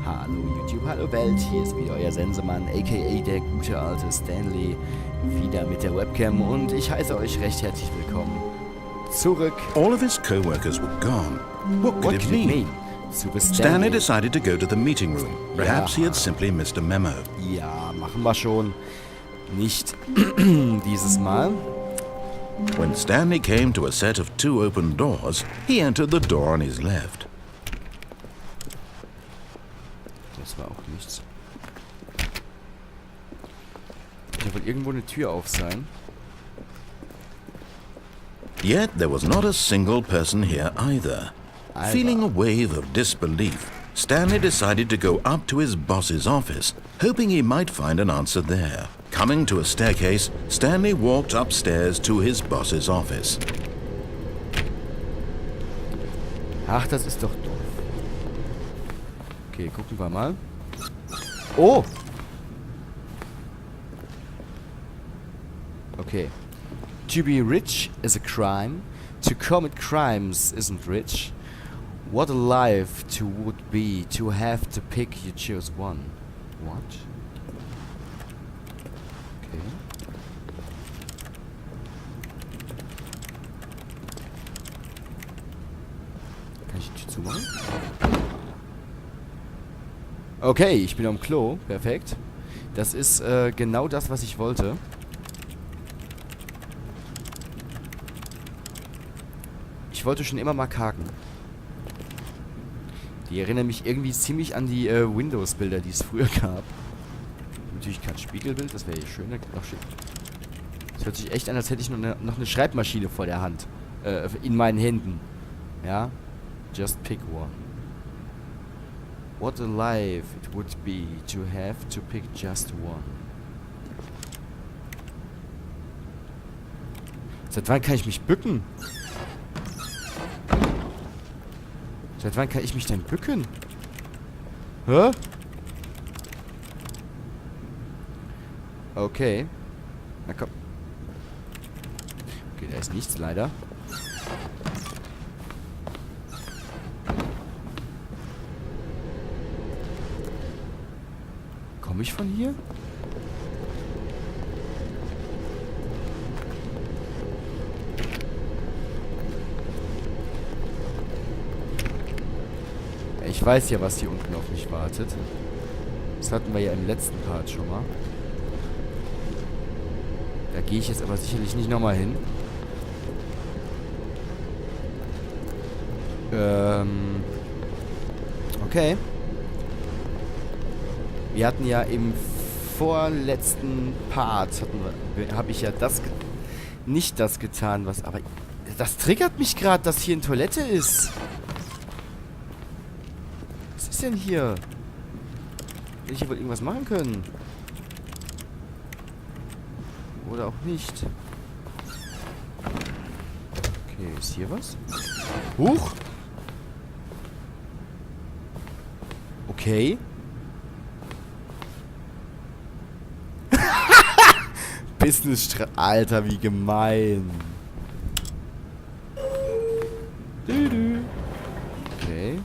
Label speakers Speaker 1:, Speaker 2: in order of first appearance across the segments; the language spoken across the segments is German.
Speaker 1: Hallo YouTube, hallo Welt, hier ist wieder euer Sensemann, aka der gute alte Stanley, wieder mit der Webcam und ich heiße euch recht herzlich willkommen zurück.
Speaker 2: All of his co-workers were gone. What could it mean? Stanley decided to go to the meeting room. Perhaps he had simply missed a memo.
Speaker 1: Ja, machen wir schon. Nicht dieses Mal.
Speaker 2: When Stanley came to a set of 2 open doors, he entered the door on his left.
Speaker 1: Das war auch nichts. Da wird irgendwo eine Tür auf sein.
Speaker 2: Yet there was not a single person here either. Feeling a wave of disbelief, Stanley decided to go up to his boss's office, hoping he might find an answer there. Coming to a staircase, Stanley walked upstairs to his boss's office.
Speaker 1: Ach, das ist doch doof. Okay, gucken wir mal. Oh! Okay. To be rich is a crime. To commit crimes isn't rich. What a life to would be to have to pick you choose one. What? Okay. Kann ich die Tür zumachen? Okay, ich bin am Klo. Perfekt. Das ist genau das, was ich wollte. Ich wollte schon immer mal kacken. Die erinnern mich irgendwie ziemlich an die Windows-Bilder, die es früher gab. Natürlich kein Spiegelbild, das wäre hier schöner. Noch schön. Das hört sich echt an, als hätte ich noch eine Schreibmaschine vor der Hand. In meinen Händen. Ja? Just pick one. What a life it would be to have to pick just one. Seit wann kann ich mich bücken? Seit wann kann ich mich denn bücken? Hä? Okay. Na komm. Okay, da ist nichts leider. Komme ich von hier? Ich weiß ja, was hier unten auf mich wartet. Das hatten wir ja im letzten Part schon mal. Da gehe ich jetzt aber sicherlich nicht nochmal hin. Okay. Wir hatten ja im vorletzten Part habe ich ja nicht das getan, was... Aber das triggert mich gerade, dass hier eine Toilette ist. Was ist denn hier? Will ich hier wohl irgendwas machen können? Oder auch nicht? Okay, ist hier was? Huch! Okay. Alter, wie gemein. Okay.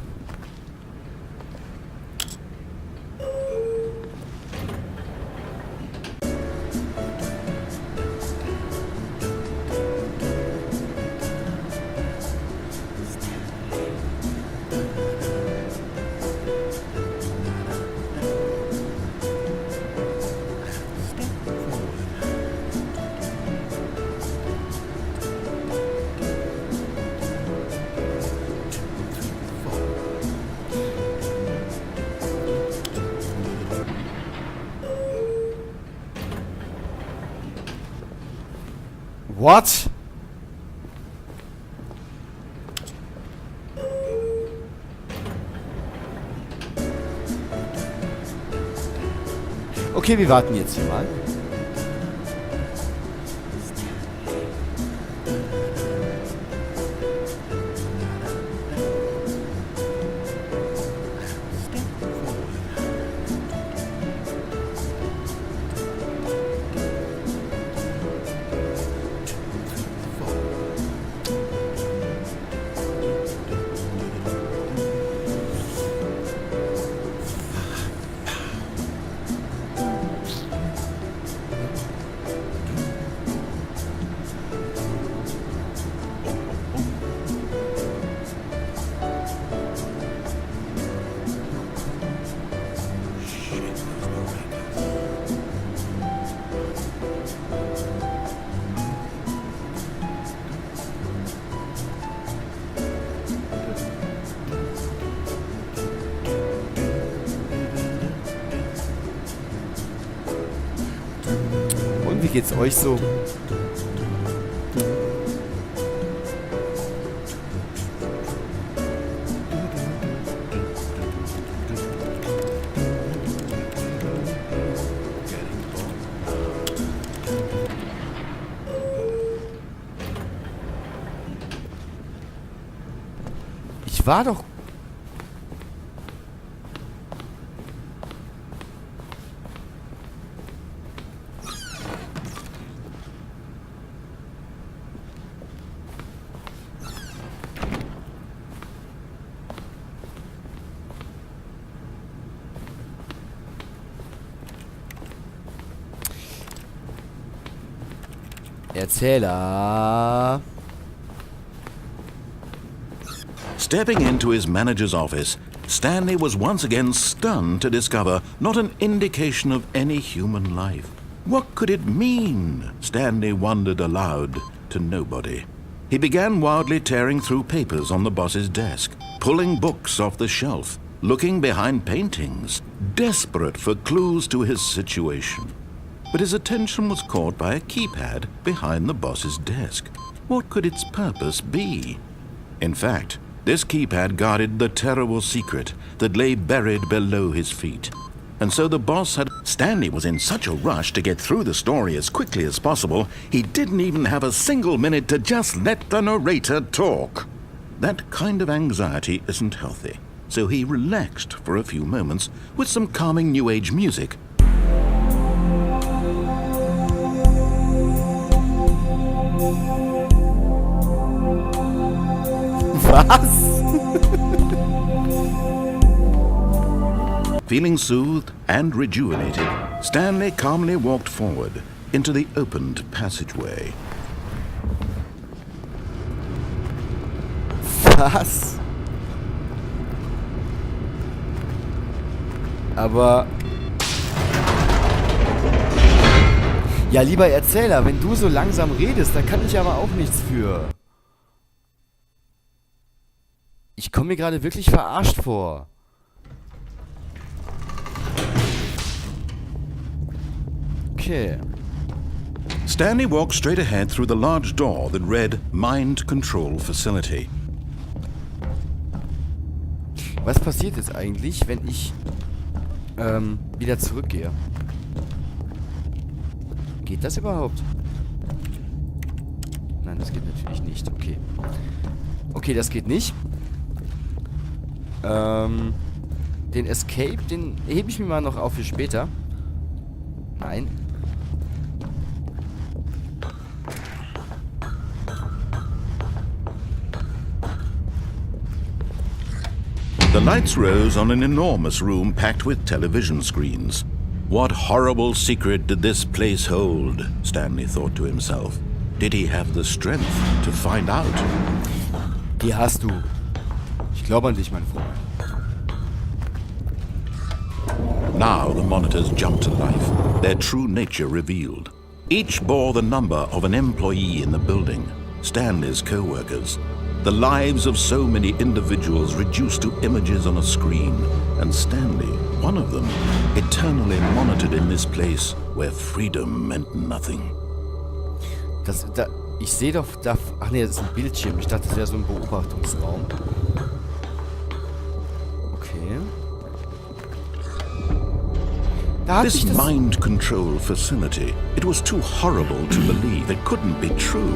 Speaker 1: What? Okay, wir warten jetzt hier mal. geht's euch so? Ich war doch... Erzähler.
Speaker 2: Stepping into his manager's office, Stanley was once again stunned to discover not an indication of any human life. What could it mean? Stanley wondered aloud to nobody. He began wildly tearing through papers on the boss's desk, pulling books off the shelf, looking behind paintings, desperate for clues to his situation. But his attention was caught by a keypad behind the boss's desk. What could its purpose be? In fact, this keypad guarded the terrible secret that lay buried below his feet. And so the boss had... Stanley was in such a rush to get through the story as quickly as possible, he didn't even have a single minute to just let the narrator talk. That kind of anxiety isn't healthy, so he relaxed for a few moments with some calming New Age music.
Speaker 1: Was?
Speaker 2: Feeling soothed and rejuvenated, Stanley calmly walked forward into the opened passageway.
Speaker 1: Was? Aber... Ja, lieber Erzähler, wenn du so langsam redest, da kann ich aber auch nichts für. Ich komme mir gerade wirklich verarscht vor. Okay.
Speaker 2: Stanley walked straight ahead through the large door that read Mind Control Facility.
Speaker 1: Was passiert jetzt eigentlich, wenn ich wieder zurückgehe? Geht das überhaupt? Nein, das geht natürlich nicht. Okay. Okay, das geht nicht. Den Escape, den hebe ich mir mal noch auf für später. Nein.
Speaker 2: The lights rose on an enormous room packed with television screens. What horrible secret did this place hold? Stanley thought to himself. Did he have the strength to find out?
Speaker 1: Die hast du. Ich glaube an dich, mein Freund.
Speaker 2: Now the monitors jumped to life, their true nature revealed. Each bore the number of an employee in the building, Stanley's co-workers. The lives of so many individuals reduced to images on a screen, and Stanley, one of them, eternally monitored in this place where freedom meant nothing.
Speaker 1: Ich sehe doch da... Ach nee, das ist ein Bildschirm. Ich dachte, das wäre so ein Beobachtungsraum. Okay.
Speaker 2: This mind control facility, it was too horrible to believe. It couldn't be true.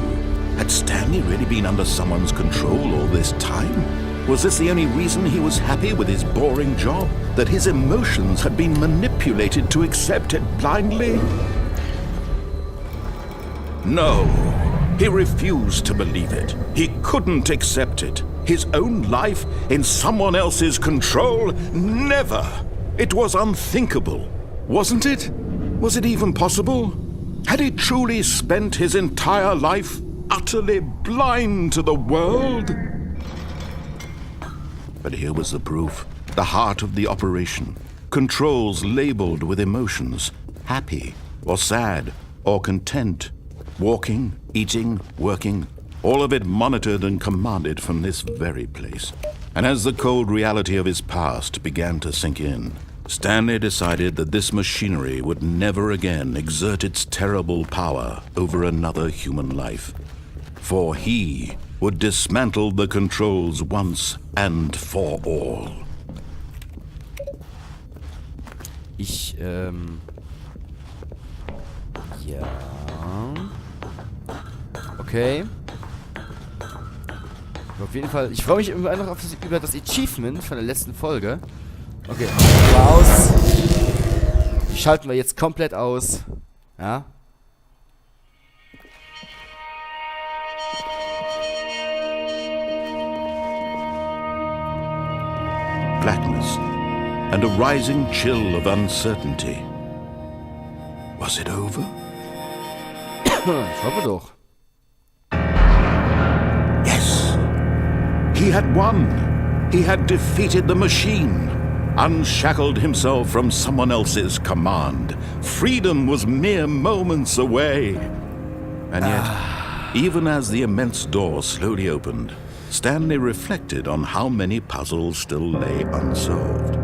Speaker 2: Had Stanley really been under someone's control all this time? Was this the only reason he was happy with his boring job? That his emotions had been manipulated to accept it blindly? No, he refused to believe it. He couldn't accept it. His own life in someone else's control? Never! It was unthinkable. Wasn't it? Was it even possible? Had he truly spent his entire life utterly blind to the world? But here was the proof. The heart of the operation. Controls labeled with emotions. Happy, or sad, or content. Walking, eating, working. All of it monitored and commanded from this very place. And as the cold reality of his past began to sink in, Stanley decided that this machinery would never again exert its terrible power over another human life. For he would dismantle the controls once and for all.
Speaker 1: Ja. Okay. Auf jeden Fall, ich freue mich immer noch über das Achievement von der letzten Folge. Okay, aus. Die schalten wir jetzt komplett aus. Ja.
Speaker 2: Blackness and a rising chill of uncertainty. Was it over?
Speaker 1: Ich hoffe doch.
Speaker 2: Yes! He had won! He had defeated the machine! Unshackled himself from someone else's command. Freedom was mere moments away. And yet, even as the immense door slowly opened, Stanley reflected on how many puzzles still lay unsolved.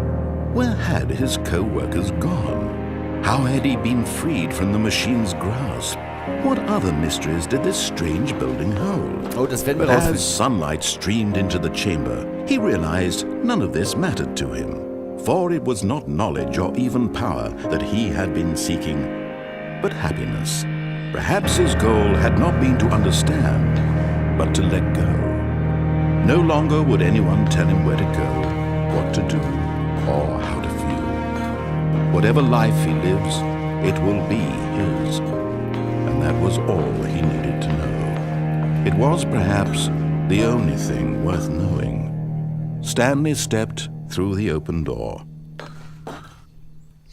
Speaker 2: Where had his co-workers gone? How had he been freed from the machine's grasp? What other mysteries did this strange building hold?
Speaker 1: Oh, das werden wir
Speaker 2: But
Speaker 1: rausfinden.
Speaker 2: as sunlight streamed into the chamber, he realized none of this mattered to him. For it was not knowledge or even power that he had been seeking, but happiness. Perhaps his goal had not been to understand, but to let go. No longer would anyone tell him where to go, what to do, or how to feel. Whatever life he lives, it will be his. And that was all he needed to know. It was perhaps the only thing worth knowing. Stanley stepped through the open door.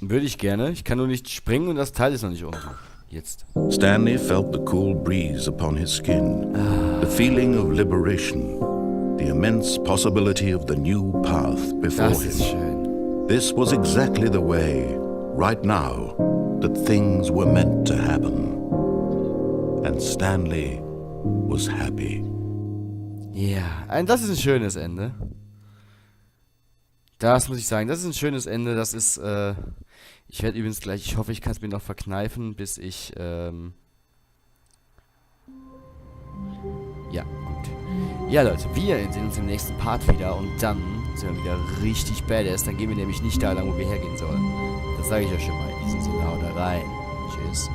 Speaker 1: Würde ich gerne. Ich kann nur nicht springen und das Teil ist noch nicht unten. Jetzt.
Speaker 2: Stanley felt the cool breeze upon his skin, the feeling of liberation, the immense possibility of the new path before
Speaker 1: Das ist
Speaker 2: him.
Speaker 1: schön.
Speaker 2: This was exactly the way, right now, that things were meant to happen. And Stanley was happy.
Speaker 1: Ja, das ist ein schönes Ende. Das muss ich sagen, das ist ein schönes Ende. Das ist, ich werde übrigens gleich, ich hoffe, ich kann es mir noch verkneifen, bis ich, ja, gut. Ja, Leute, wir sehen uns im nächsten Part wieder und dann sind wir wieder richtig badass. Dann gehen wir nämlich nicht da lang, wo wir hergehen sollen. Das sage ich euch schon mal. In diesem Sinne, haut da rein. Tschüss.